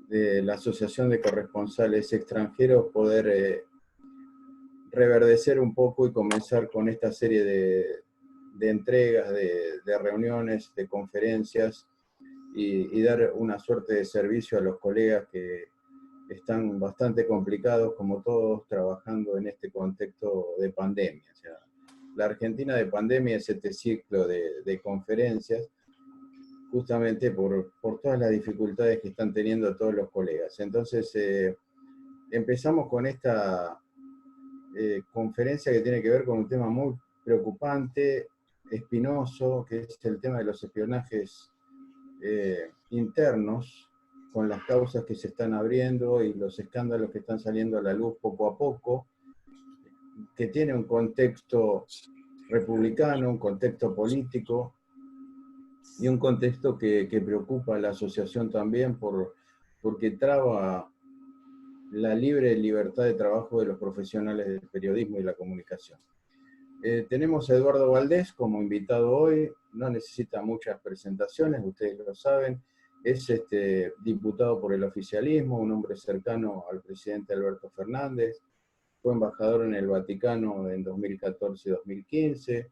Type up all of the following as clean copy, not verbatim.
de la Asociación de Corresponsales Extranjeros poder reverdecer un poco y comenzar con esta serie de entregas, de reuniones, de conferencias y dar una suerte de servicio a los colegas que están bastante complicados, como todos, trabajando en este contexto de pandemia. O sea, la Argentina de pandemia es este ciclo de conferencias, justamente por todas las dificultades que están teniendo todos los colegas. Entonces, empezamos con esta conferencia que tiene que ver con un tema muy preocupante, espinoso, que es el tema de los espionajes internos, con las causas que se están abriendo y los escándalos que están saliendo a la luz poco a poco, que tiene un contexto republicano, un contexto político y un contexto que preocupa a la asociación también porque traba la libre libertad de trabajo de los profesionales del periodismo y la comunicación. Tenemos a Eduardo Valdés como invitado hoy, no necesita muchas presentaciones, ustedes lo saben, es diputado por el oficialismo, un hombre cercano al presidente Alberto Fernández, fue embajador en el Vaticano en 2014 y 2015,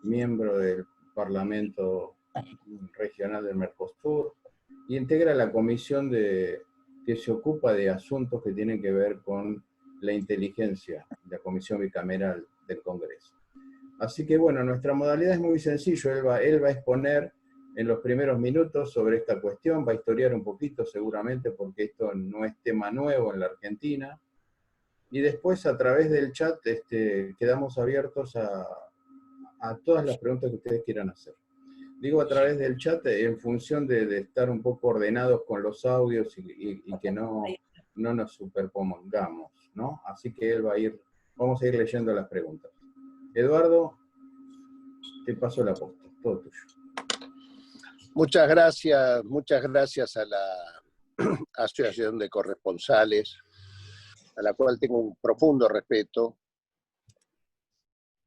miembro del Parlamento Regional del Mercosur, y integra la comisión que se ocupa de asuntos que tienen que ver con la inteligencia, la comisión bicameral del Congreso. Así que bueno, nuestra modalidad es muy sencillo, él va a exponer en los primeros minutos sobre esta cuestión, va a historiar un poquito seguramente porque esto no es tema nuevo en la Argentina, y después a través del chat quedamos abiertos a todas las preguntas que ustedes quieran hacer. Digo a través del chat en función de estar un poco ordenados con los audios y que no nos superpongamos, ¿no? Así que vamos a ir leyendo las preguntas. Eduardo, te paso la posta, todo tuyo. Muchas gracias a la Asociación de Corresponsales, a la cual tengo un profundo respeto,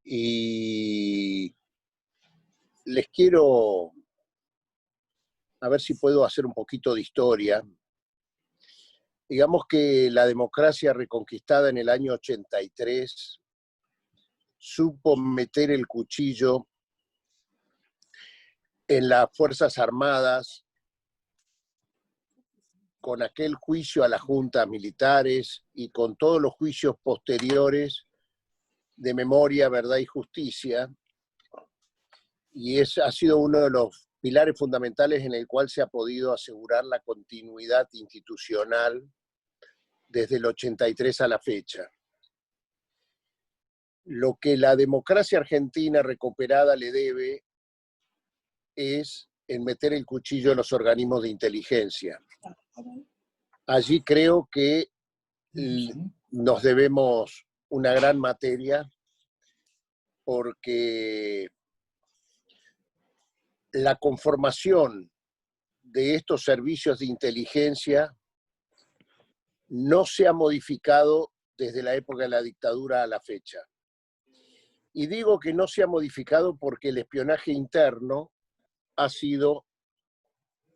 y les quiero, a ver si puedo hacer un poquito de historia. Digamos que la democracia reconquistada en el año 83 supo meter el cuchillo en las Fuerzas Armadas con aquel juicio a las juntas militares y con todos los juicios posteriores de Memoria, Verdad y Justicia, y ha sido uno de los pilares fundamentales en el cual se ha podido asegurar la continuidad institucional desde el 83 a la fecha. Lo que la democracia argentina recuperada le debe es en meter el cuchillo en los organismos de inteligencia. Allí creo que nos debemos una gran materia, porque la conformación de estos servicios de inteligencia no se ha modificado desde la época de la dictadura a la fecha. Y digo que no se ha modificado porque el espionaje interno ha sido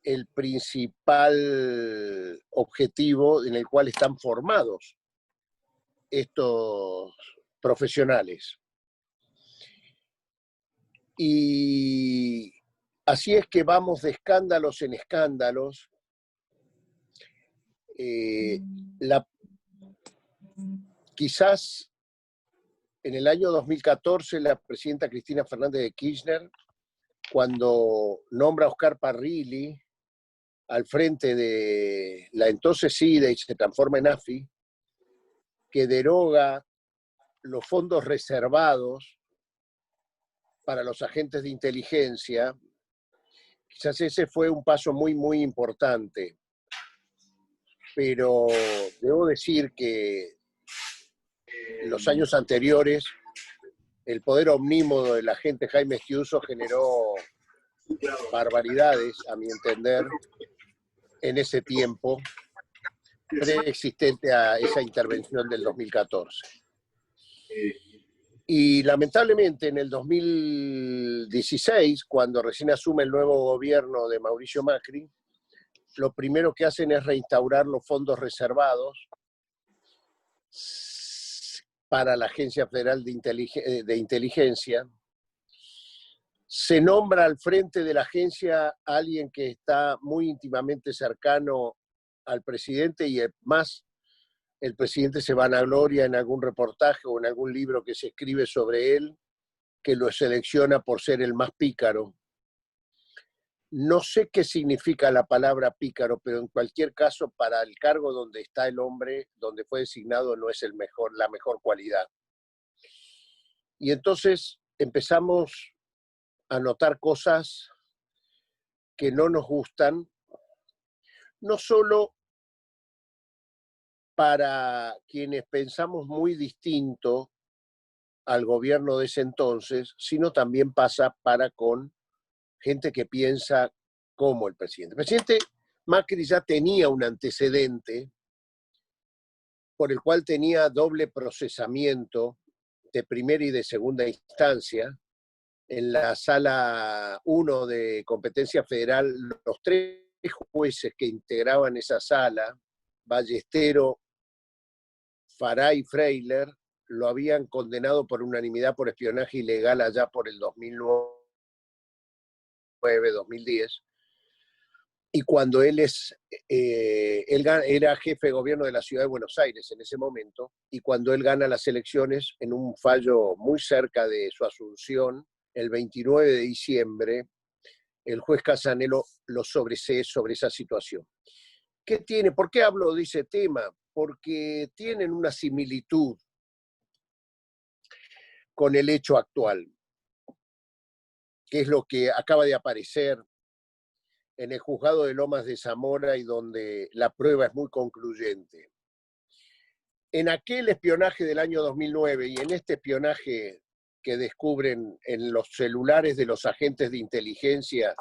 el principal objetivo en el cual están formados estos profesionales. Y así es que vamos de escándalos en escándalos. Quizás en el año 2014 la presidenta Cristina Fernández de Kirchner, cuando nombra a Oscar Parrilli al frente de la entonces CIDE y se transforma en AFI, que deroga los fondos reservados para los agentes de inteligencia, quizás ese fue un paso muy, muy importante. Pero debo decir que en los años anteriores el poder omnímodo del agente Jaime Estiuso generó barbaridades, a mi entender, en ese tiempo preexistente a esa intervención del 2014. Y lamentablemente en el 2016, cuando recién asume el nuevo gobierno de Mauricio Macri, lo primero que hacen es reinstaurar los fondos reservados para la Agencia Federal de Inteligencia. Se nombra al frente de la agencia a alguien que está muy íntimamente cercano al presidente y más el presidente se vanagloria en algún reportaje o en algún libro que se escribe sobre él, que lo selecciona por ser el más pícaro. No sé qué significa la palabra pícaro, pero en cualquier caso, para el cargo donde está el hombre, donde fue designado, no es la mejor cualidad. Y entonces empezamos a notar cosas que no nos gustan, no solo para quienes pensamos muy distinto al gobierno de ese entonces, sino también pasa para con gente que piensa como el presidente. El presidente Macri ya tenía un antecedente por el cual tenía doble procesamiento de primera y de segunda instancia. En la sala 1 de competencia federal, los 3 jueces que integraban esa sala, Ballestero, Fará y Freiler, lo habían condenado por unanimidad por espionaje ilegal allá por el 2009-2010. Y cuando él era jefe de gobierno de la ciudad de Buenos Aires en ese momento, y cuando él gana las elecciones en un fallo muy cerca de su asunción, el 29 de diciembre, el juez Casanelo lo sobresee sobre esa situación. ¿Qué tiene? ¿Por qué hablo de ese tema? Porque tienen una similitud con el hecho actual, que es lo que acaba de aparecer en el juzgado de Lomas de Zamora y donde la prueba es muy concluyente. En aquel espionaje del año 2009 y en este espionaje que descubren en los celulares de los agentes de inteligencia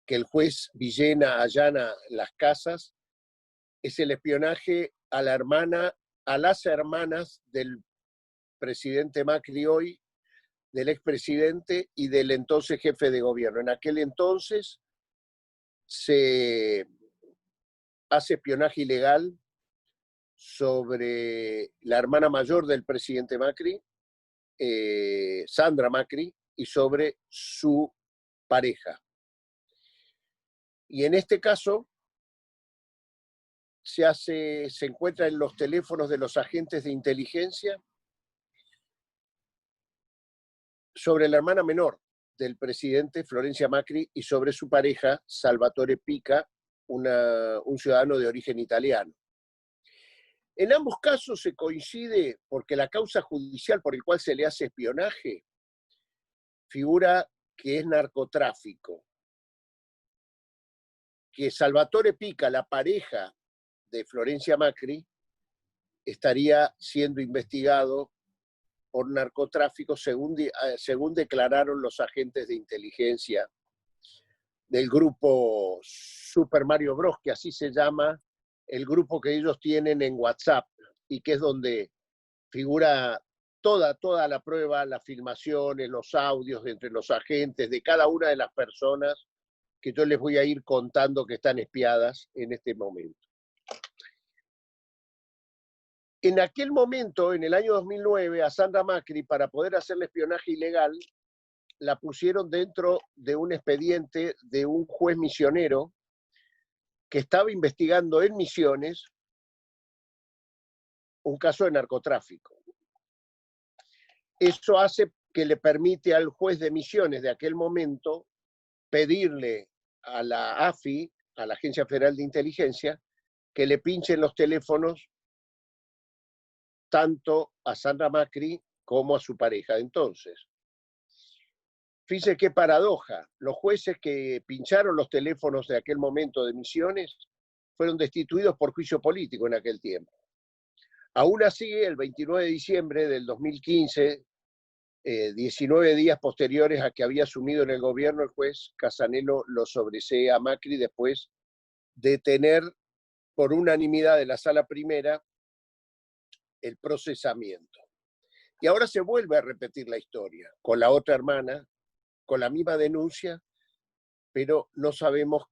que el juez Villena allana las casas, es el espionaje a las hermanas del presidente Macri hoy, del expresidente y del entonces jefe de gobierno. En aquel entonces se hace espionaje ilegal sobre la hermana mayor del presidente Macri, Sandra Macri, y sobre su pareja. Y en este caso se encuentra en los teléfonos de los agentes de inteligencia sobre la hermana menor del presidente, Florencia Macri, y sobre su pareja, Salvatore Pica, un ciudadano de origen italiano. En ambos casos se coincide porque la causa judicial por el cual se le hace espionaje figura que es narcotráfico, que Salvatore Pica, la pareja de Florencia Macri, estaría siendo investigado por narcotráfico, según declararon los agentes de inteligencia del grupo Super Mario Bros, que así se llama el grupo que ellos tienen en WhatsApp y que es donde figura toda la prueba, las filmaciones, los audios entre los agentes de cada una de las personas que yo les voy a ir contando que están espiadas en este momento. En aquel momento, en el año 2009, a Sandra Macri, para poder hacerle espionaje ilegal, la pusieron dentro de un expediente de un juez misionero que estaba investigando en Misiones un caso de narcotráfico. Eso hace que le permite al juez de Misiones de aquel momento pedirle a la AFI, a la Agencia Federal de Inteligencia, que le pinchen los teléfonos tanto a Sandra Macri como a su pareja de entonces. Fíjense qué paradoja. Los jueces que pincharon los teléfonos de aquel momento de Misiones fueron destituidos por juicio político en aquel tiempo. Aún así, el 29 de diciembre del 2015, 19 días posteriores a que había asumido en el gobierno, el juez Casanelo lo sobresee a Macri después de tener por unanimidad de la sala primera el procesamiento. Y ahora se vuelve a repetir la historia con la otra hermana, con la misma denuncia, pero no sabemos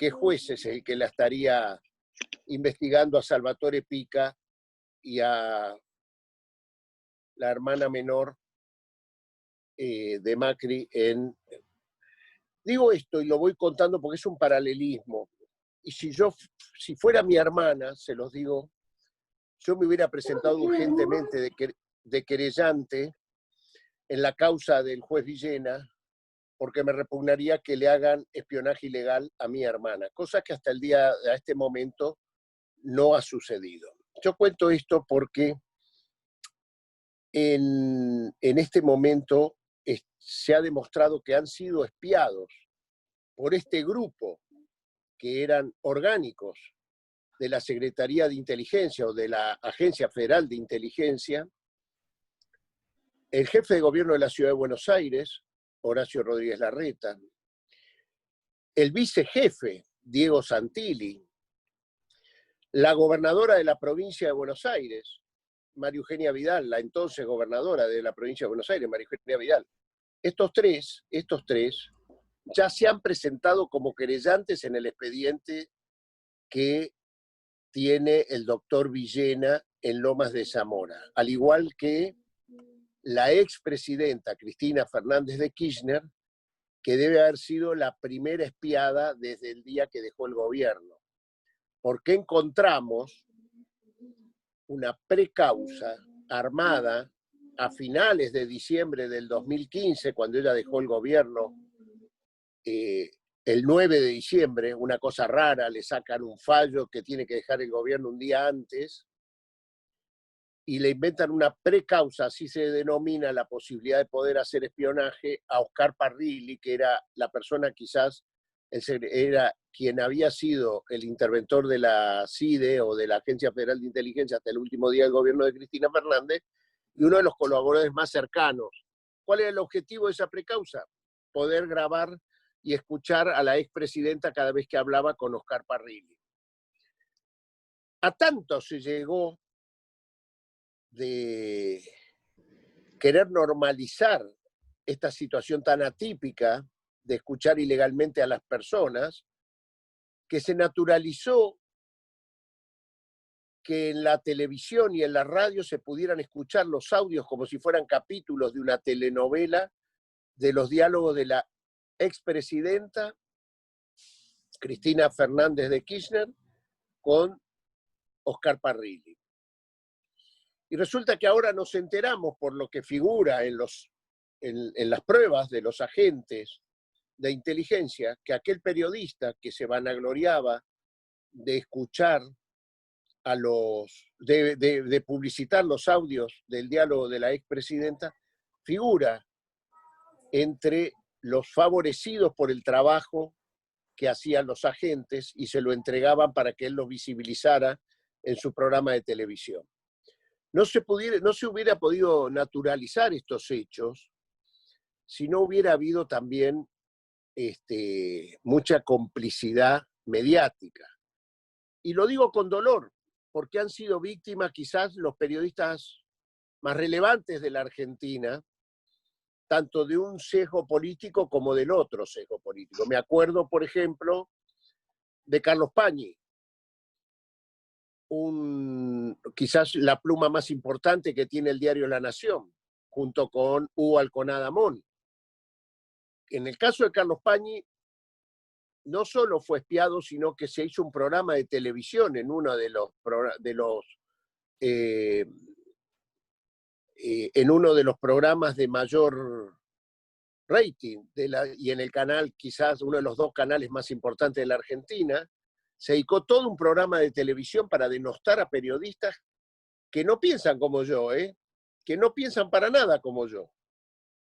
qué juez es el que la estaría investigando a Salvatore Pica y a la hermana menor de Macri en... Digo esto y lo voy contando porque es un paralelismo. Y si fuera mi hermana, se los digo, yo me hubiera presentado urgentemente de querellante en la causa del juez Villena, porque me repugnaría que le hagan espionaje ilegal a mi hermana, cosa que hasta a este momento no ha sucedido. Yo cuento esto porque en este momento se ha demostrado que han sido espiados por este grupo que eran orgánicos de la Secretaría de Inteligencia o de la Agencia Federal de Inteligencia, el jefe de gobierno de la Ciudad de Buenos Aires, Horacio Rodríguez Larreta, el vicejefe, Diego Santilli, la gobernadora de la provincia de Buenos Aires, María Eugenia Vidal, la entonces gobernadora de la provincia de Buenos Aires, María Eugenia Vidal. Estos tres ya se han presentado como querellantes en el expediente que tiene el doctor Villena en Lomas de Zamora, al igual que la expresidenta Cristina Fernández de Kirchner, que debe haber sido la primera espiada desde el día que dejó el gobierno, porque encontramos una precausa armada a finales de diciembre del 2015, cuando ella dejó el gobierno, el 9 de diciembre, una cosa rara, le sacan un fallo que tiene que dejar el gobierno un día antes, y le inventan una precausa, así se denomina la posibilidad de poder hacer espionaje, a Oscar Parrilli, que era la persona quizás, era quien había sido el interventor de la CIDE o de la Agencia Federal de Inteligencia hasta el último día del gobierno de Cristina Fernández, y uno de los colaboradores más cercanos. ¿Cuál era el objetivo de esa precausa? Poder grabar y escuchar a la expresidenta cada vez que hablaba con Oscar Parrilli. A tanto se llegó de querer normalizar esta situación tan atípica de escuchar ilegalmente a las personas, que se naturalizó que en la televisión y en la radio se pudieran escuchar los audios como si fueran capítulos de una telenovela de los diálogos de la expresidenta Cristina Fernández de Kirchner con Oscar Parrilli. Y resulta que ahora nos enteramos, por lo que figura en las pruebas de los agentes de inteligencia, que aquel periodista que se vanagloriaba de escuchar de publicitar los audios del diálogo de la expresidenta, figura entre los favorecidos por el trabajo que hacían los agentes y se lo entregaban para que él lo visibilizara en su programa de televisión. No se hubiera podido naturalizar estos hechos si no hubiera habido también mucha complicidad mediática. Y lo digo con dolor, porque han sido víctimas quizás los periodistas más relevantes de la Argentina, tanto de un sesgo político como del otro sesgo político. Me acuerdo, por ejemplo, de Carlos Pañi, quizás la pluma más importante que tiene el diario La Nación, junto con Hugo Alconada Amón. En el caso de Carlos Pañi, no solo fue espiado, sino que se hizo un programa de televisión en uno de los programas de mayor rating, y en el canal, quizás uno de los dos canales más importantes de la Argentina, se dedicó todo un programa de televisión para denostar a periodistas que no piensan como yo, que no piensan para nada como yo,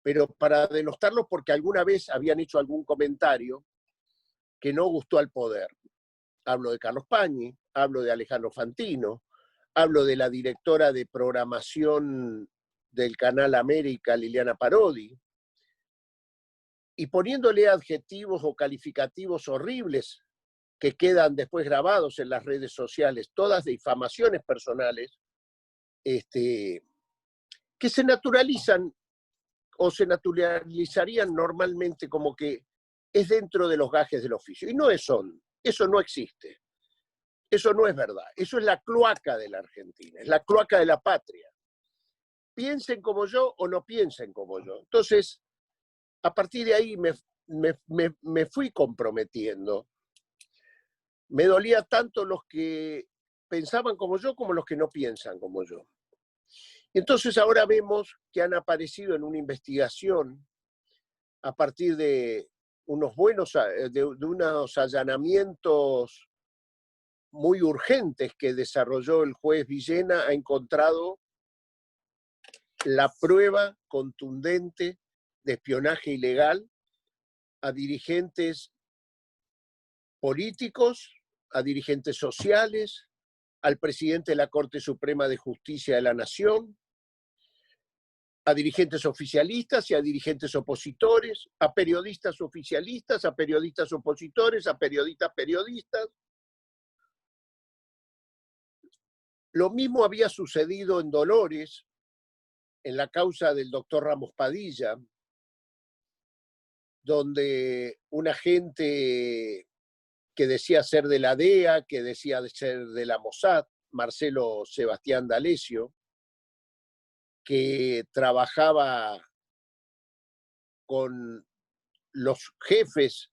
pero para denostarlos porque alguna vez habían hecho algún comentario que no gustó al poder. Hablo de Carlos Pañi, hablo de Alejandro Fantino, hablo de la directora de programación del Canal América, Liliana Parodi, y poniéndole adjetivos o calificativos horribles que quedan después grabados en las redes sociales, todas de difamaciones personales, que se naturalizan o se naturalizarían normalmente como que es dentro de los gajes del oficio. Y no son Eso no existe. Eso no es verdad. Eso es la cloaca de la Argentina, es la cloaca de la patria. Piensen como yo o no piensen como yo. Entonces, a partir de ahí me fui comprometiendo. Me dolía tanto los que pensaban como yo como los que no piensan como yo. Entonces ahora vemos que han aparecido en una investigación a partir de unos unos allanamientos muy urgentes que desarrolló el juez Villena, ha encontrado la prueba contundente de espionaje ilegal a dirigentes políticos, a dirigentes sociales, al presidente de la Corte Suprema de Justicia de la Nación, a dirigentes oficialistas y a dirigentes opositores, a periodistas oficialistas, a periodistas opositores, a periodistas. Lo mismo había sucedido en Dolores, en la causa del doctor Ramos Padilla, donde un agente que decía ser de la DEA, que decía ser de la Mossad, Marcelo Sebastián D'Alessio, que trabajaba con los jefes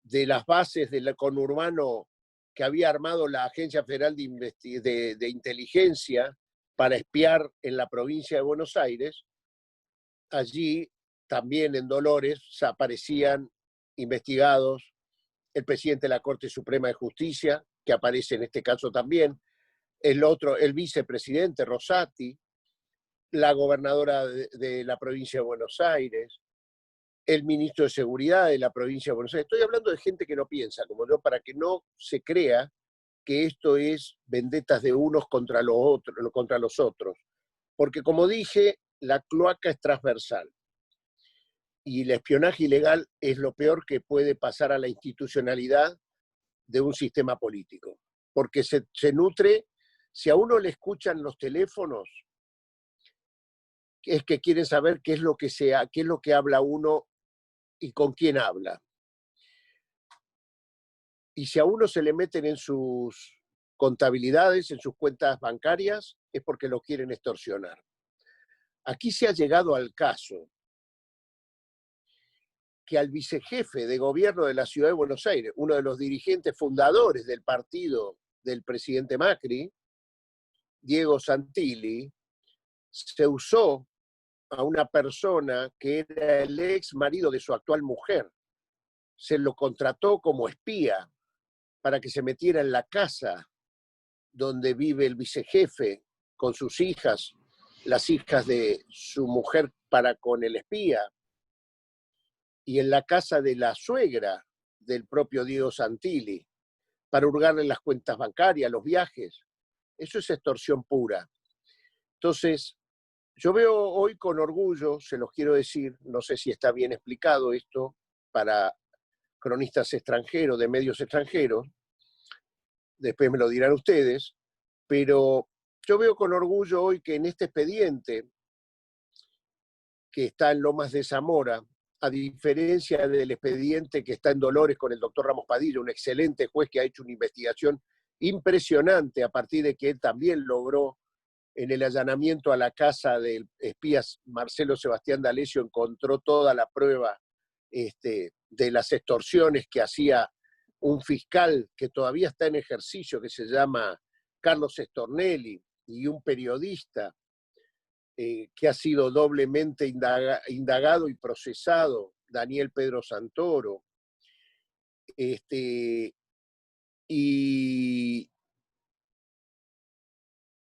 de las bases del conurbano que había armado la Agencia Federal de Inteligencia para espiar en la provincia de Buenos Aires. Allí, también en Dolores, aparecían investigados el presidente de la Corte Suprema de Justicia, que aparece en este caso también, el vicepresidente Rosati, la gobernadora de la provincia de Buenos Aires, el ministro de Seguridad de la provincia de Buenos Aires. Estoy hablando de gente que no piensa como yo, para que no se crea que esto es vendetas de unos contra los otros. Porque, como dije, la cloaca es transversal. Y el espionaje ilegal es lo peor que puede pasar a la institucionalidad de un sistema político. Porque se nutre, si a uno le escuchan los teléfonos, es que quieren saber qué es lo que habla uno y con quién habla. Y si a uno se le meten en sus contabilidades, en sus cuentas bancarias, es porque lo quieren extorsionar. Aquí se ha llegado al caso que al vicejefe de gobierno de la Ciudad de Buenos Aires, uno de los dirigentes fundadores del partido del presidente Macri, Diego Santilli, se usó a una persona que era el ex marido de su actual mujer. Se lo contrató como espía para que se metiera en la casa donde vive el vicejefe con sus hijas, las hijas de su mujer para con el espía, y en la casa de la suegra del propio Diego Santilli, para hurgarle las cuentas bancarias, los viajes. Eso es extorsión pura. Entonces, yo veo hoy con orgullo, se los quiero decir, no sé si está bien explicado esto para cronistas extranjeros, de medios extranjeros, después me lo dirán ustedes, pero yo veo con orgullo hoy que en este expediente que está en Lomas de Zamora, a diferencia del expediente que está en Dolores con el doctor Ramos Padilla, un excelente juez que ha hecho una investigación impresionante a partir de que él también logró en el allanamiento a la casa del espía Marcelo Sebastián D'Alessio, encontró toda la prueba de las extorsiones que hacía un fiscal que todavía está en ejercicio, que se llama Carlos Stornelli, y un periodista que ha sido doblemente indagado y procesado, Daniel Pedro Santoro. Y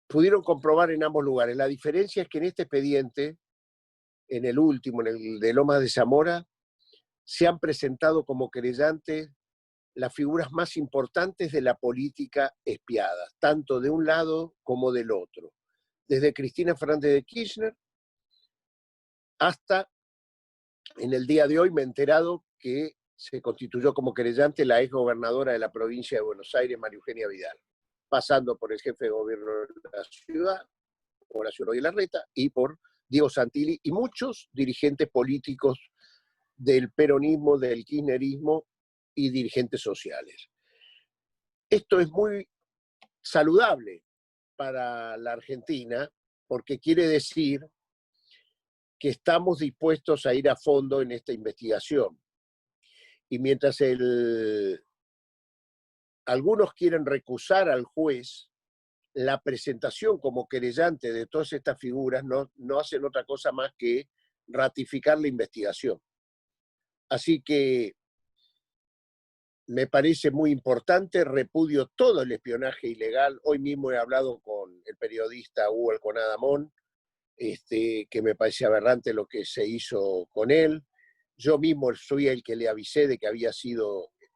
pudieron comprobar en ambos lugares. La diferencia es que en este expediente, en el último, en el de Lomas de Zamora, se han presentado como querellantes las figuras más importantes de la política espiada, tanto de un lado como del otro. Desde Cristina Fernández de Kirchner hasta, en el día de hoy me he enterado que se constituyó como querellante la ex gobernadora de la provincia de Buenos Aires, María Eugenia Vidal, pasando por el jefe de gobierno de la ciudad, Horacio Rodríguez Larreta, y por Diego Santilli y muchos dirigentes políticos del peronismo, del kirchnerismo y dirigentes sociales. Esto es muy saludable para la Argentina porque quiere decir que estamos dispuestos a ir a fondo en esta investigación. Y mientras algunos quieren recusar al juez, la presentación como querellante de todas estas figuras no hacen otra cosa más que ratificar la investigación. Así que me parece muy importante, repudio todo el espionaje ilegal. Hoy mismo he hablado con el periodista Hugo Alconada Amón, que me parece aberrante lo que se hizo con él. Yo mismo soy el que le avisé de que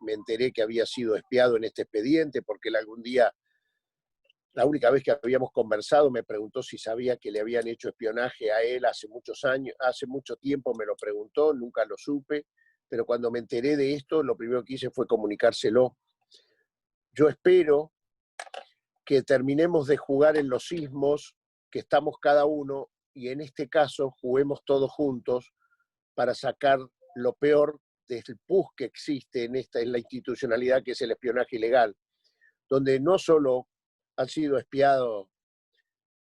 me enteré que había sido espiado en este expediente, porque él algún día, la única vez que habíamos conversado, me preguntó si sabía que le habían hecho espionaje a él hace muchos años, hace mucho tiempo me lo preguntó, nunca lo supe, pero cuando me enteré de esto, lo primero que hice fue comunicárselo. Yo espero que terminemos de jugar en los sismos que estamos cada uno, y en este caso juguemos todos juntos para sacar lo peor del pus que existe en la institucionalidad, que es el espionaje ilegal, donde no solo han sido espiados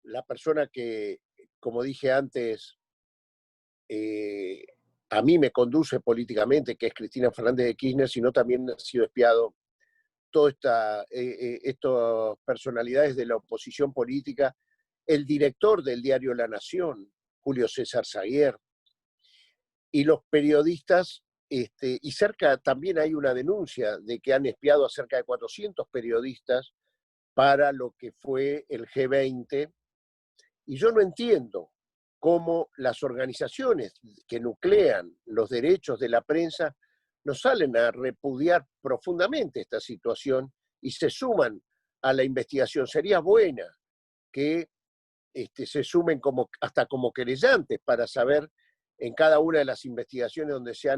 la persona que, como dije antes, a mí me conduce políticamente, que es Cristina Fernández de Kirchner, sino también ha sido espiado todas estas personalidades de la oposición política, el director del diario La Nación, Julio César Zaguer, y los periodistas, y cerca también hay una denuncia de que han espiado a cerca de 400 periodistas para lo que fue el G20, y yo no entiendo cómo las organizaciones que nuclean los derechos de la prensa no salen a repudiar profundamente esta situación y se suman a la investigación. Sería buena que se sumen hasta como querellantes para saber en cada una de las investigaciones donde se ha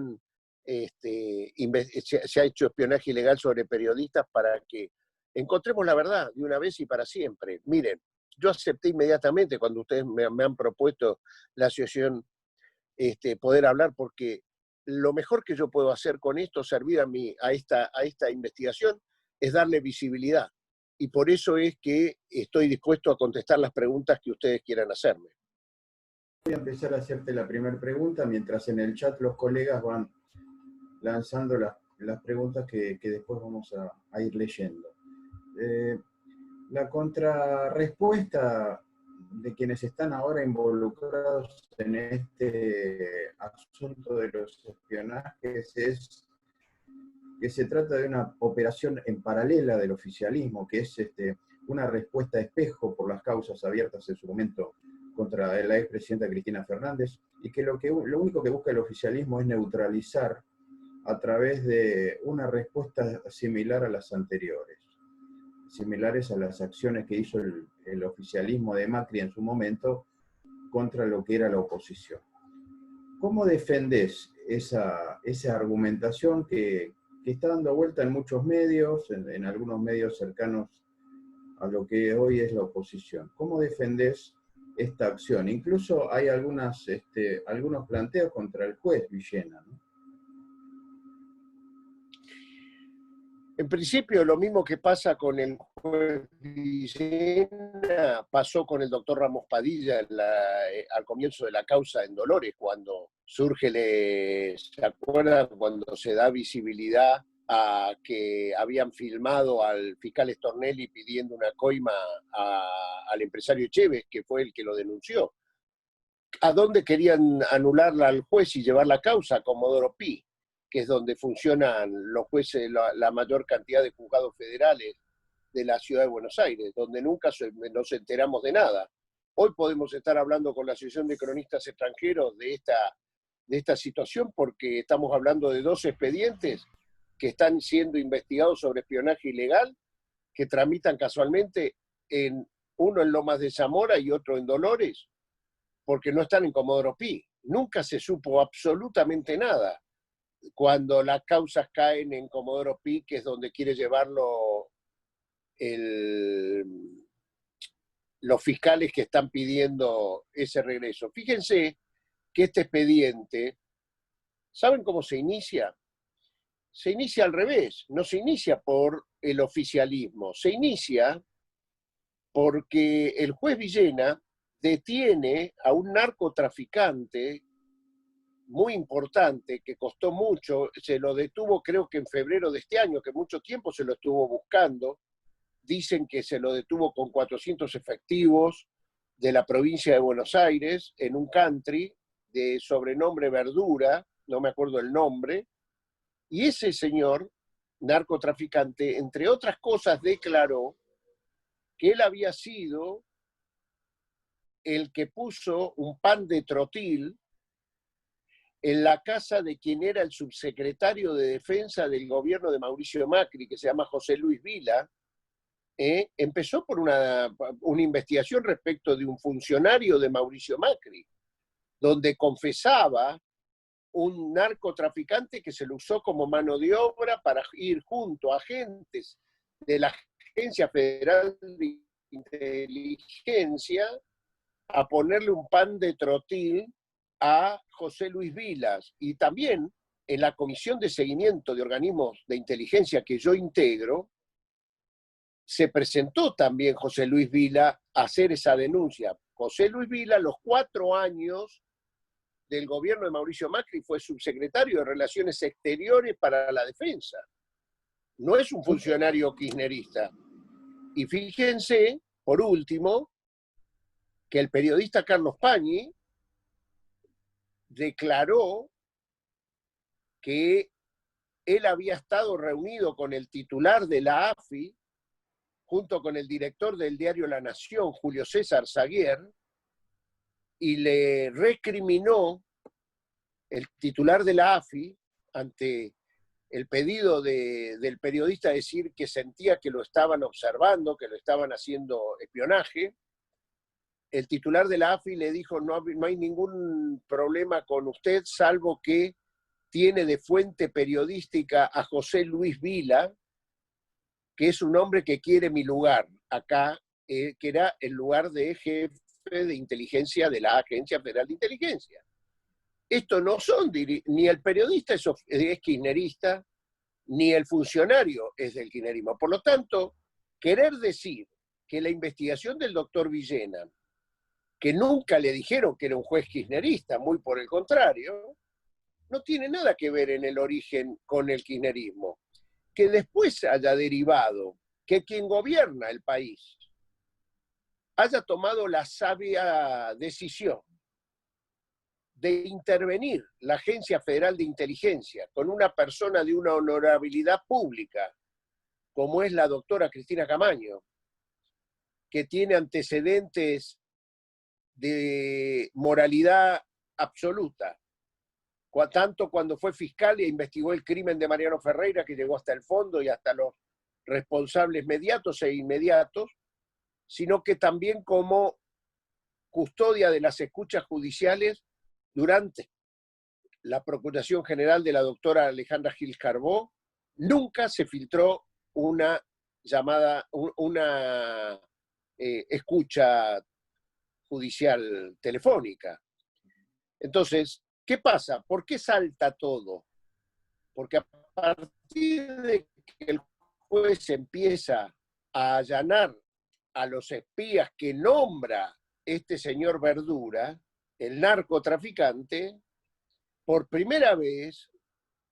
hecho espionaje ilegal sobre periodistas, para que encontremos la verdad de una vez y para siempre. Miren, yo acepté inmediatamente cuando ustedes me han propuesto la asociación poder hablar, porque lo mejor que yo puedo hacer con esto, servir a esta investigación, es darle visibilidad. Y por eso es que estoy dispuesto a contestar las preguntas que ustedes quieran hacerme. Voy a empezar a hacerte la primera pregunta, mientras en el chat los colegas van lanzando las preguntas que después vamos a ir leyendo. La contrarrespuesta de quienes están ahora involucrados en este asunto de los espionajes es que se trata de una operación en paralela del oficialismo, que es una respuesta espejo por las causas abiertas en su momento contra la expresidenta Cristina Fernández, y que lo único que busca el oficialismo es neutralizar a través de una respuesta similar a las anteriores, similares a las acciones que hizo el oficialismo de Macri en su momento contra lo que era la oposición. ¿Cómo defendés esa argumentación que está dando vuelta en muchos medios, en algunos medios cercanos a lo que hoy es la oposición? ¿Cómo defendés esta acción? Incluso hay algunos planteos contra el juez Villena, ¿no? En principio, lo mismo que pasa con el juez Villena, pasó con el doctor Ramos Padilla al comienzo de la causa en Dolores, cuando ¿se acuerdan? Cuando se da visibilidad a que habían filmado al fiscal Stornelli pidiendo una coima al empresario Echeves, que fue el que lo denunció. ¿A dónde querían anularla al juez y llevar la causa? A Comodoro Pi, que es donde funcionan los jueces, la mayor cantidad de juzgados federales de la ciudad de Buenos Aires, donde nunca nos enteramos de nada. Hoy podemos estar hablando con la Asociación de Cronistas Extranjeros de esta situación, porque estamos hablando de 2 expedientes que están siendo investigados sobre espionaje ilegal, que tramitan casualmente uno en Lomas de Zamora y otro en Dolores, porque no están en Comodoro Pi. Nunca se supo absolutamente nada cuando las causas caen en Comodoro Pi, que es donde quiere llevarlo los fiscales que están pidiendo ese regreso. Fíjense que este expediente, ¿saben cómo se inicia? se inicia al revés, no se inicia por el oficialismo, se inicia porque el juez Villena detiene a un narcotraficante muy importante que costó mucho, se lo detuvo creo que en febrero de este año, que mucho tiempo se lo estuvo buscando, dicen que se lo detuvo con 400 efectivos de la provincia de Buenos Aires en un country de sobrenombre Verdura, no me acuerdo el nombre, y ese señor narcotraficante, entre otras cosas, declaró que él había sido el que puso un pan de trotil en la casa de quien era el subsecretario de Defensa del gobierno de Mauricio Macri, que se llama José Luis Vila. Empezó por una investigación respecto de un funcionario de Mauricio Macri, donde confesaba un narcotraficante que se lo usó como mano de obra para ir junto a agentes de la Agencia Federal de Inteligencia a ponerle un pan de trotil a José Luis Vilas. Y también en la Comisión de Seguimiento de Organismos de Inteligencia que yo integro, se presentó también José Luis Vila a hacer esa denuncia. José Luis Vila, los 4 años del gobierno de Mauricio Macri, fue subsecretario de Relaciones Exteriores para la Defensa. No es un funcionario kirchnerista. Y fíjense, por último, que el periodista Carlos Pañi declaró que él había estado reunido con el titular de la AFI, junto con el director del diario La Nación, Julio César Zaguer, y le recriminó el titular de la AFI ante el pedido del periodista decir que sentía que lo estaban observando, que lo estaban haciendo espionaje. El titular de la AFI le dijo, no hay ningún problema con usted, salvo que tiene de fuente periodística a José Luis Vila, que es un hombre que quiere mi lugar acá, que era el lugar de jefe de inteligencia de la Agencia Federal de Inteligencia. Esto no son, ni el periodista es kirchnerista, ni el funcionario es del kirchnerismo. Por lo tanto, querer decir que la investigación del doctor Villena, que nunca le dijeron que era un juez kirchnerista, muy por el contrario, no tiene nada que ver en el origen con el kirchnerismo. Que después haya derivado que quien gobierna el país haya tomado la sabia decisión de intervenir la Agencia Federal de Inteligencia con una persona de una honorabilidad pública, como es la doctora Cristina Camaño, que tiene antecedentes de moralidad absoluta, tanto cuando fue fiscal e investigó el crimen de Mariano Ferreira, que llegó hasta el fondo y hasta los responsables mediatos e inmediatos, sino que también como custodia de las escuchas judiciales durante la Procuración General de la doctora Alejandra Gil Carbó. Nunca se filtró una llamada, una escucha judicial telefónica. Entonces, ¿qué pasa? ¿Por qué salta todo? Porque a partir de que el juez empieza a allanar a los espías que nombra este señor Verdura, el narcotraficante, por primera vez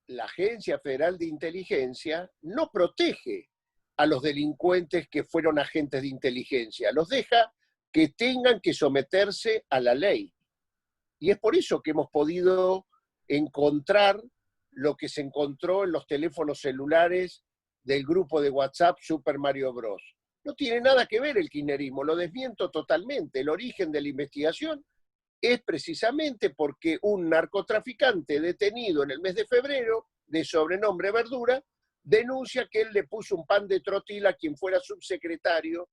la Agencia Federal de Inteligencia no protege a los delincuentes que fueron agentes de inteligencia, los deja que tengan que someterse a la ley. Y es por eso que hemos podido encontrar lo que se encontró en los teléfonos celulares del grupo de WhatsApp Super Mario Bros. No tiene nada que ver el kirchnerismo, lo desmiento totalmente. El origen de la investigación es precisamente porque un narcotraficante detenido en el mes de febrero, de sobrenombre Verdura, denuncia que él le puso un pan de trotil a quien fuera subsecretario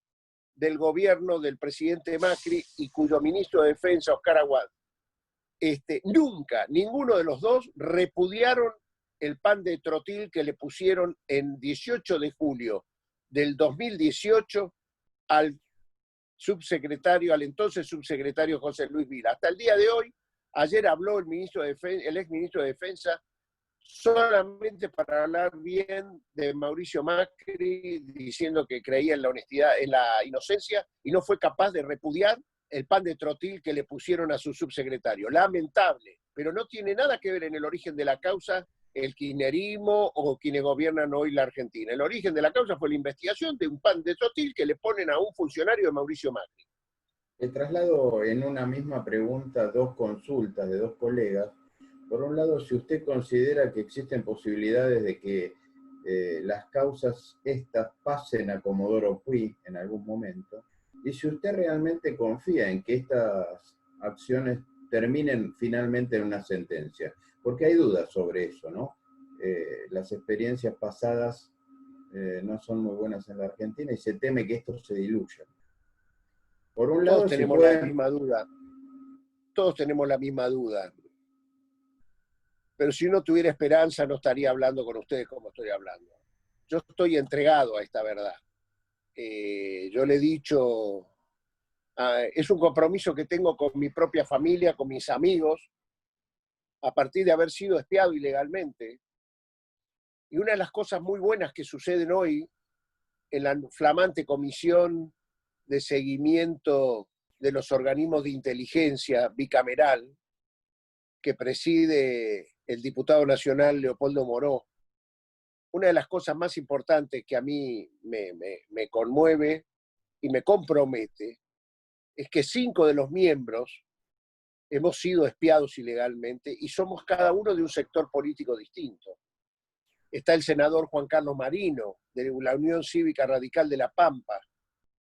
del gobierno del presidente Macri y cuyo ministro de Defensa, Oscar Aguad. Nunca, ninguno de los dos repudiaron el pan de trotil que le pusieron en 18 de julio del 2018 al subsecretario, al entonces subsecretario José Luis Vila. Hasta el día de hoy, ayer habló el exministro de Defensa solamente para hablar bien de Mauricio Macri, diciendo que creía en la honestidad, en la inocencia, y no fue capaz de repudiar el pan de trotil que le pusieron a su subsecretario. Lamentable, pero no tiene nada que ver en el origen de la causa el kirchnerismo o quienes gobiernan hoy la Argentina. El origen de la causa fue la investigación de un pan de trotil que le ponen a un funcionario de Mauricio Macri. Le traslado en una misma pregunta dos consultas de dos colegas. Por un lado, si usted considera que existen posibilidades de que las causas estas pasen a Comodoro Pi en algún momento, y si usted realmente confía en que estas acciones terminen finalmente en una sentencia, porque hay dudas sobre eso, ¿no? Las experiencias pasadas no son muy buenas en la Argentina y se teme que esto se diluya. Por un lado, Todos tenemos la misma duda. Todos tenemos la misma duda. Pero si uno tuviera esperanza, no estaría hablando con ustedes como estoy hablando. Yo estoy entregado a esta verdad. Yo le he dicho, es un compromiso que tengo con mi propia familia, con mis amigos, a partir de haber sido espiado ilegalmente. Y una de las cosas muy buenas que suceden hoy en la flamante comisión de seguimiento de los organismos de inteligencia bicameral que preside el diputado nacional Leopoldo Moró, una de las cosas más importantes que a mí me conmueve y me compromete es que 5 de los miembros hemos sido espiados ilegalmente y somos cada uno de un sector político distinto. Está el senador Juan Carlos Marino, de la Unión Cívica Radical de La Pampa,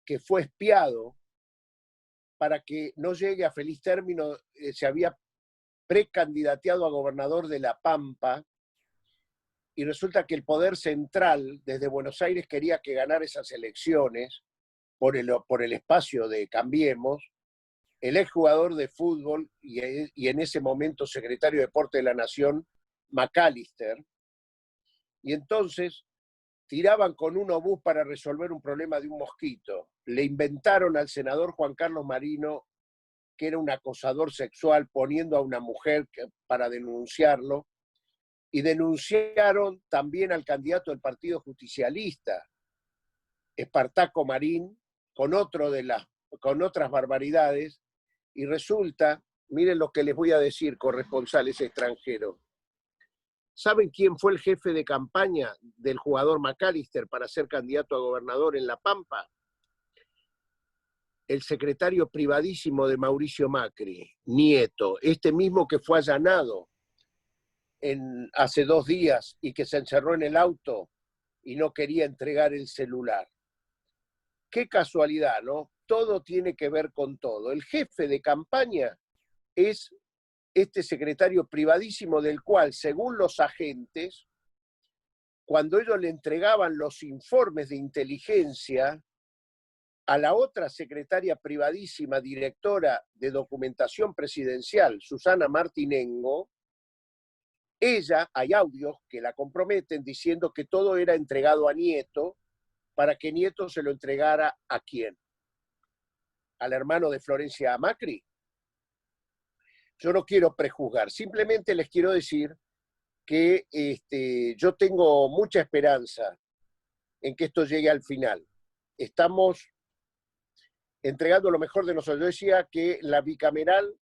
que fue espiado para que no llegue a feliz término, se había precandidateado a gobernador de La Pampa, y resulta que el poder central desde Buenos Aires quería que ganara esas elecciones por el espacio de Cambiemos, el exjugador de fútbol y en ese momento secretario de Deporte de la Nación, McAllister, y entonces tiraban con un obús para resolver un problema de un mosquito. Le inventaron al senador Juan Carlos Marino que era un acosador sexual, poniendo a una mujer para denunciarlo, y denunciaron también al candidato del Partido Justicialista, Espartaco Marín, con otras barbaridades, y resulta, miren lo que les voy a decir, corresponsales extranjeros. ¿Saben quién fue el jefe de campaña del jugador McAllister para ser candidato a gobernador en La Pampa? El secretario privadísimo de Mauricio Macri, Nieto, este mismo que fue allanado hace 2 días y que se encerró en el auto y no quería entregar el celular. Qué casualidad, ¿no? Todo tiene que ver con todo. El jefe de campaña es este secretario privadísimo del cual, según los agentes, cuando ellos le entregaban los informes de inteligencia a la otra secretaria privadísima, directora de documentación presidencial, Susana Martinengo, ella, hay audios que la comprometen diciendo que todo era entregado a Nieto para que Nieto se lo entregara ¿a quién? ¿Al hermano de Florencia Macri? Yo no quiero prejuzgar, simplemente les quiero decir que yo tengo mucha esperanza en que esto llegue al final. Estamos entregando lo mejor de nosotros. Yo decía que la bicameral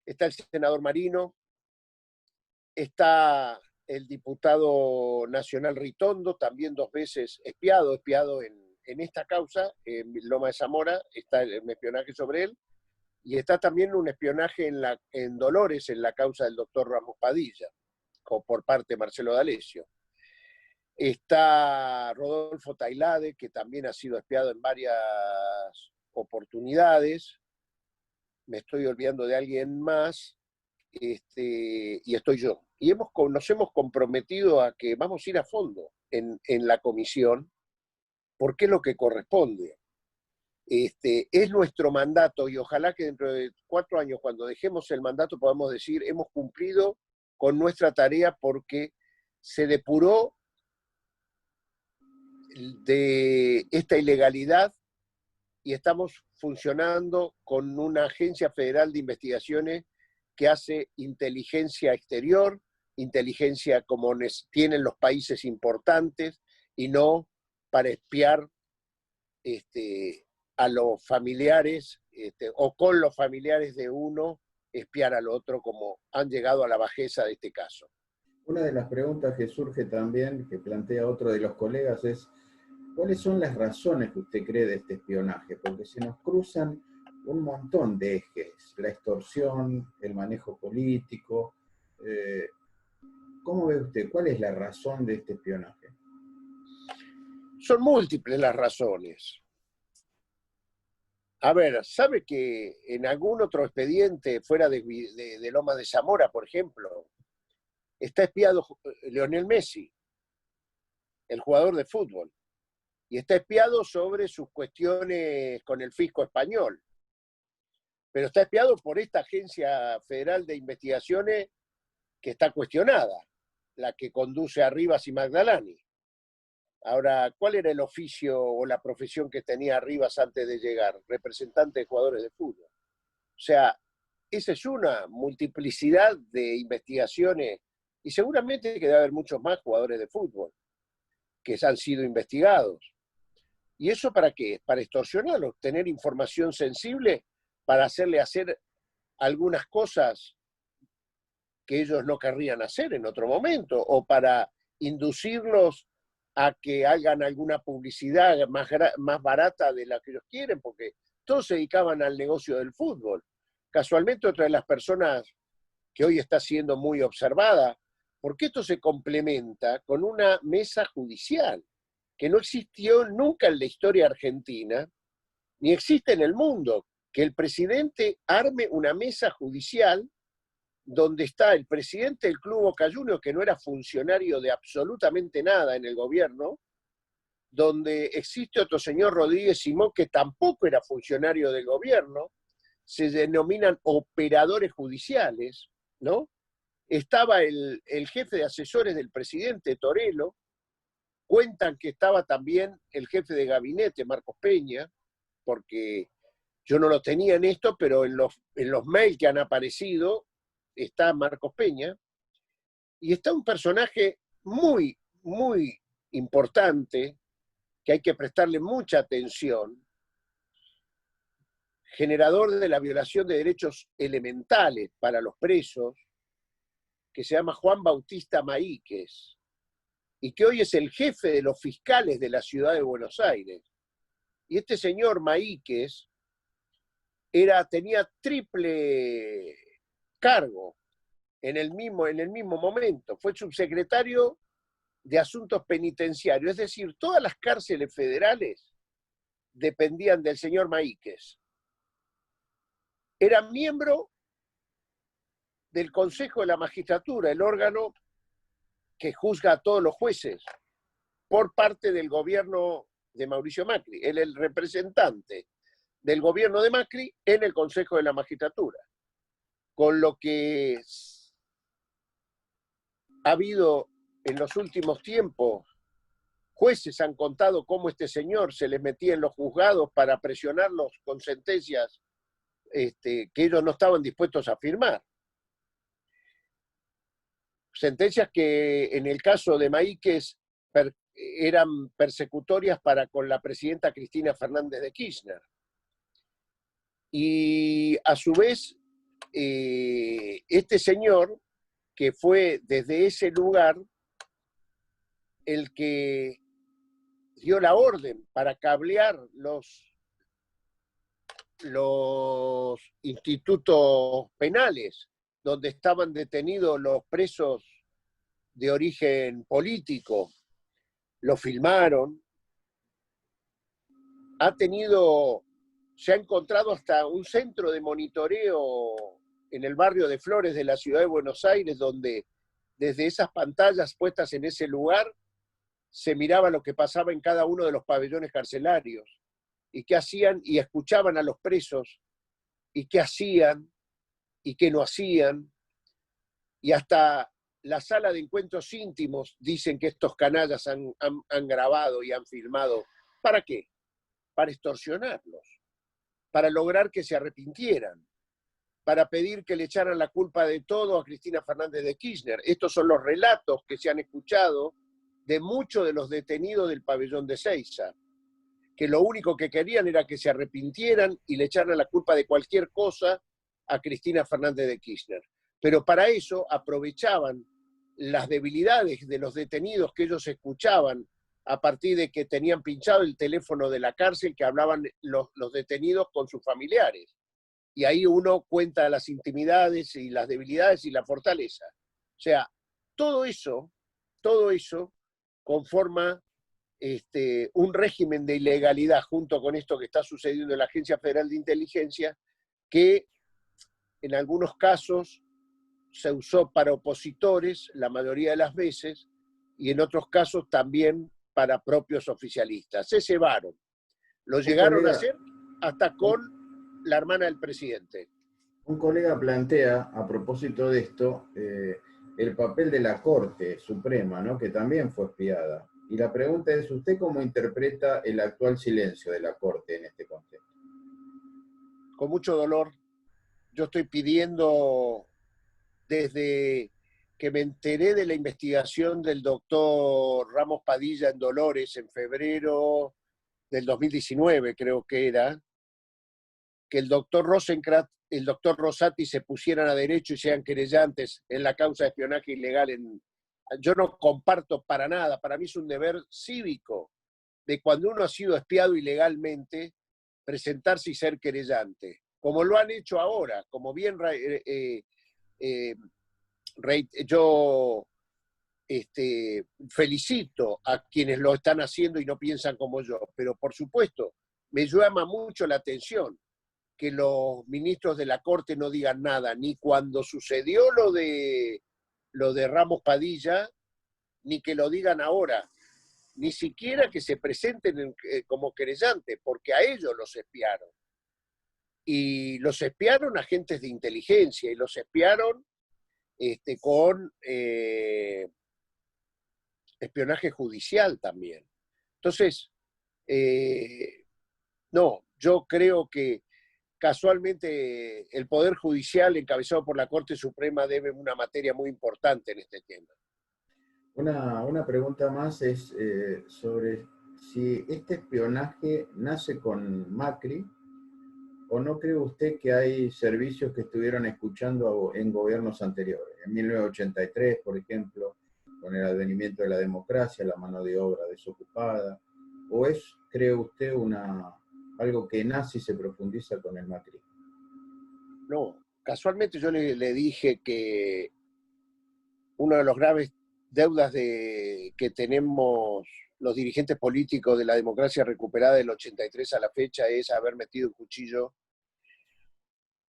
está el senador Marino, está el diputado nacional Ritondo, también 2 veces espiado en esta causa, en Loma de Zamora, está el espionaje sobre él, y está también un espionaje en Dolores, en la causa del doctor Ramos Padilla, por parte de Marcelo D'Alessio. Está Rodolfo Tailade, que también ha sido espiado en varias oportunidades. Me estoy olvidando de alguien más. Y estoy yo. Y nos hemos comprometido a que vamos a ir a fondo en la comisión, porque es lo que corresponde. Es nuestro mandato y ojalá que dentro de 4 años, cuando dejemos el mandato, podamos decir hemos cumplido con nuestra tarea porque se depuró de esta ilegalidad y estamos funcionando con una agencia federal de investigaciones que hace inteligencia exterior, inteligencia como tienen los países importantes y no para espiar a los familiares o con los familiares de uno espiar al otro, como han llegado a la bajeza de este caso. Una de las preguntas que surge también, que plantea otro de los colegas, es ¿cuáles son las razones que usted cree de este espionaje? Porque se nos cruzan un montón de ejes, la extorsión, el manejo político. ¿Cómo ve usted? ¿Cuál es la razón de este espionaje? Son múltiples las razones. A ver, ¿sabe que en algún otro expediente fuera de Lomas de Zamora, por ejemplo, está espiado Lionel Messi, el jugador de fútbol, y está espiado sobre sus cuestiones con el fisco español? Pero está espiado por esta Agencia Federal de Investigaciones que está cuestionada, la que conduce a Rivas y Magdalani. Ahora, ¿cuál era el oficio o la profesión que tenía Rivas antes de llegar? Representante de jugadores de fútbol. O sea, esa es una multiplicidad de investigaciones y seguramente que debe haber muchos más jugadores de fútbol que han sido investigados. ¿Y eso para qué? Para extorsionarlos, tener información sensible para hacerle hacer algunas cosas que ellos no querrían hacer en otro momento, o para inducirlos a que hagan alguna publicidad más barata de la que ellos quieren, porque todos se dedicaban al negocio del fútbol. Casualmente, otra de las personas que hoy está siendo muy observada, porque esto se complementa con una mesa judicial que no existió nunca en la historia argentina, ni existe en el mundo, que el presidente arme una mesa judicial donde está el presidente del Club Boca Juniors, que no era funcionario de absolutamente nada en el gobierno, donde existe otro señor Rodríguez Simón, que tampoco era funcionario del gobierno, se denominan operadores judiciales, ¿no? Estaba el jefe de asesores del presidente, Torello, cuentan que estaba también el jefe de gabinete, Marcos Peña, porque yo no lo tenía en esto, pero en los mails que han aparecido está Marcos Peña, y está un personaje muy, muy importante, que hay que prestarle mucha atención, generador de la violación de derechos elementales para los presos, que se llama Juan Bautista Maíquez, y que hoy es el jefe de los fiscales de la ciudad de Buenos Aires. Y este señor Maíquez tenía triple cargo en el mismo momento. Fue subsecretario de Asuntos Penitenciarios, es decir, todas las cárceles federales dependían del señor Maíquez. Era miembro del Consejo de la Magistratura, el órgano que juzga a todos los jueces, por parte del gobierno de Mauricio Macri. Él es el representante del gobierno de Macri en el Consejo de la Magistratura. Con lo que ha habido en los últimos tiempos, jueces han contado cómo este señor se les metía en los juzgados para presionarlos con sentencias que ellos no estaban dispuestos a firmar. Sentencias que en el caso de Maíquez eran persecutorias para con la presidenta Cristina Fernández de Kirchner. Y a su vez, este señor, que fue desde ese lugar el que dio la orden para cablear los institutos penales donde estaban detenidos los presos de origen político, lo filmaron, se ha encontrado hasta un centro de monitoreo en el barrio de Flores de la ciudad de Buenos Aires, donde desde esas pantallas puestas en ese lugar se miraba lo que pasaba en cada uno de los pabellones carcelarios, y qué hacían, y escuchaban a los presos, y qué hacían, y qué no hacían, y hasta la sala de encuentros íntimos dicen que estos canallas han grabado y han filmado. ¿Para qué? Para extorsionarlos, para lograr que se arrepintieran. para pedir que le echaran la culpa de todo a Cristina Fernández de Kirchner. Estos son los relatos que se han escuchado de muchos de los detenidos del pabellón de Ezeiza, que lo único que querían era que se arrepintieran y le echaran la culpa de cualquier cosa a Cristina Fernández de Kirchner. Pero para eso aprovechaban las debilidades de los detenidos que ellos escuchaban a partir de que tenían pinchado el teléfono de la cárcel que hablaban los detenidos con sus familiares. Y ahí uno cuenta las intimidades y las debilidades y la fortaleza. O sea, todo eso conforma un régimen de ilegalidad junto con esto que está sucediendo en la Agencia Federal de Inteligencia, que en algunos casos se usó para opositores la mayoría de las veces y en otros casos también para propios oficialistas. Se cebaron. Lo llegaron a hacer hasta con la hermana del presidente. Un colega plantea, a propósito de esto, el papel de la Corte Suprema, ¿no? Que también fue espiada. Y la pregunta es, ¿usted cómo interpreta el actual silencio de la Corte en este contexto? Con mucho dolor. Yo estoy pidiendo, desde que me enteré de la investigación del doctor Ramos Padilla en Dolores en febrero del 2019, creo que era, que el doctor Rosenkrantz, el doctor Rosati se pusieran a derecho y sean querellantes en la causa de espionaje ilegal. Yo no comparto para nada, para mí es un deber cívico de cuando uno ha sido espiado ilegalmente, presentarse y ser querellante, como lo han hecho ahora, como bien yo felicito a quienes lo están haciendo y no piensan como yo, pero por supuesto me llama mucho la atención que los ministros de la Corte no digan nada, ni cuando sucedió lo de Ramos Padilla, ni que lo digan ahora, ni siquiera que se presenten como querellantes, porque a ellos los espiaron. Y los espiaron agentes de inteligencia, y los espiaron con espionaje judicial también. Entonces, no, yo creo que casualmente el Poder Judicial, encabezado por la Corte Suprema, debe una materia muy importante en este tema. Una pregunta más es sobre si este espionaje nace con Macri, o no cree usted que hay servicios que estuvieron escuchando en gobiernos anteriores. En 1983, por ejemplo, con el advenimiento de la democracia, la mano de obra desocupada, o es, cree usted, algo que nace y se profundiza con el Macri? No, casualmente yo le dije que una de las graves deudas que tenemos los dirigentes políticos de la democracia recuperada del 83 a la fecha es haber metido un cuchillo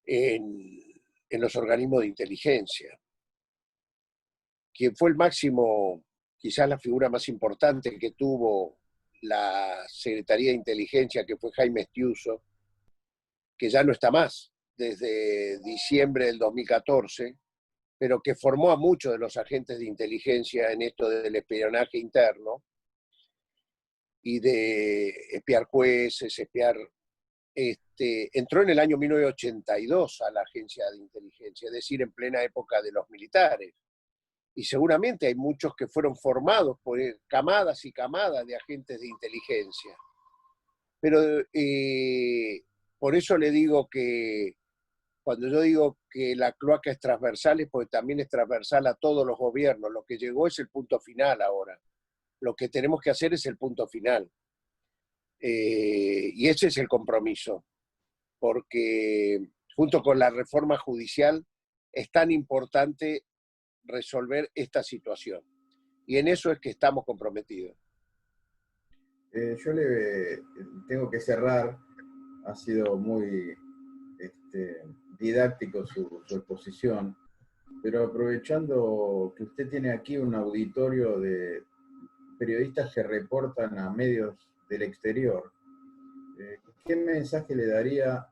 en los organismos de inteligencia. Quien fue el máximo, quizás la figura más importante que tuvo la Secretaría de Inteligencia, que fue Jaime Estiuso, que ya no está más desde diciembre del 2014, pero que formó a muchos de los agentes de inteligencia en esto del espionaje interno y de espiar jueces, entró en el año 1982 a la agencia de inteligencia, es decir, en plena época de los militares. Y seguramente hay muchos que fueron formados por camadas y camadas de agentes de inteligencia. Pero por eso le digo que cuando yo digo que la cloaca es transversal, es porque también es transversal a todos los gobiernos. Lo que llegó es el punto final ahora. Lo que tenemos que hacer es el punto final. Y ese es el compromiso. Porque junto con la reforma judicial es tan importante resolver esta situación. Y en eso es que estamos comprometidos. Yo le tengo que cerrar. Ha sido muy didáctico su exposición, pero aprovechando que usted tiene aquí un auditorio de periodistas que reportan a medios del exterior, ¿qué mensaje le daría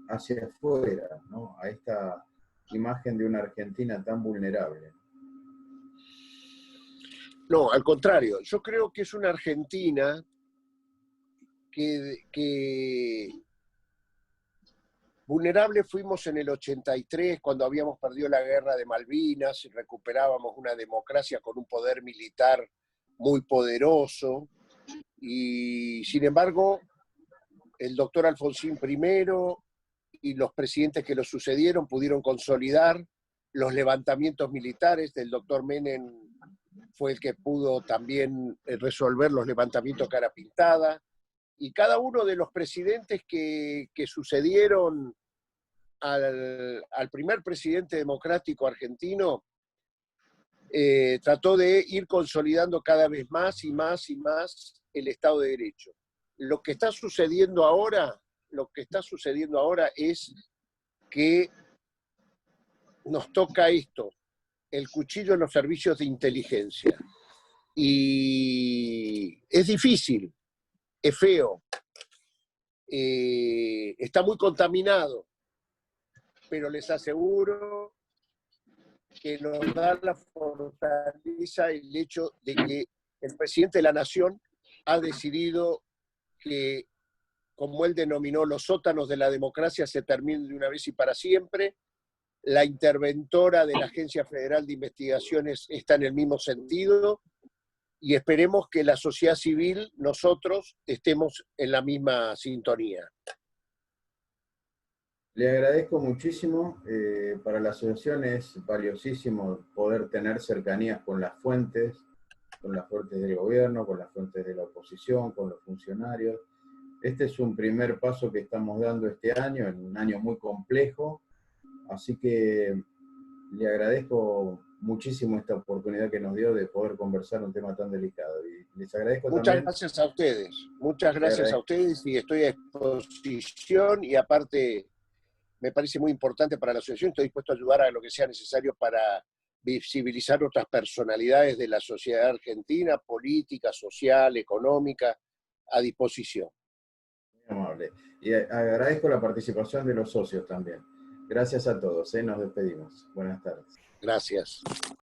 hacia afuera, ¿no?, a esta imagen de una Argentina tan vulnerable? No, al contrario, yo creo que es una Argentina que Vulnerables fuimos en el 83, cuando habíamos perdido la guerra de Malvinas y recuperábamos una democracia con un poder militar muy poderoso. Y sin embargo, el doctor Alfonsín primero y los presidentes que lo sucedieron pudieron consolidar los levantamientos militares. El doctor Menem fue el que pudo también resolver los levantamientos cara pintada. Y cada uno de los presidentes que sucedieron al primer presidente democrático argentino trató de ir consolidando cada vez más y más y más el Estado de Derecho. Lo que está sucediendo ahora es que nos toca esto, el cuchillo en los servicios de inteligencia. Y es difícil, es feo, está muy contaminado, pero les aseguro que nos da la fortaleza el hecho de que el presidente de la Nación ha decidido que, como él denominó, los sótanos de la democracia se terminen de una vez y para siempre. La interventora de la Agencia Federal de Investigaciones está en el mismo sentido y esperemos que la sociedad civil, nosotros, estemos en la misma sintonía. Le agradezco muchísimo. Para la asociación es valiosísimo poder tener cercanías con las fuentes del gobierno, con las fuentes de la oposición, con los funcionarios. Este es un primer paso que estamos dando este año, en un año muy complejo, así que le agradezco muchísimo esta oportunidad que nos dio de poder conversar un tema tan delicado. Y les agradezco muchas también. Gracias a ustedes, muchas gracias a ustedes, y estoy a disposición, y aparte me parece muy importante para la asociación, estoy dispuesto a ayudar a lo que sea necesario para visibilizar otras personalidades de la sociedad argentina, política, social, económica, a disposición. Muy amable. Y agradezco la participación de los socios también. Gracias a todos, nos despedimos. Buenas tardes. Gracias.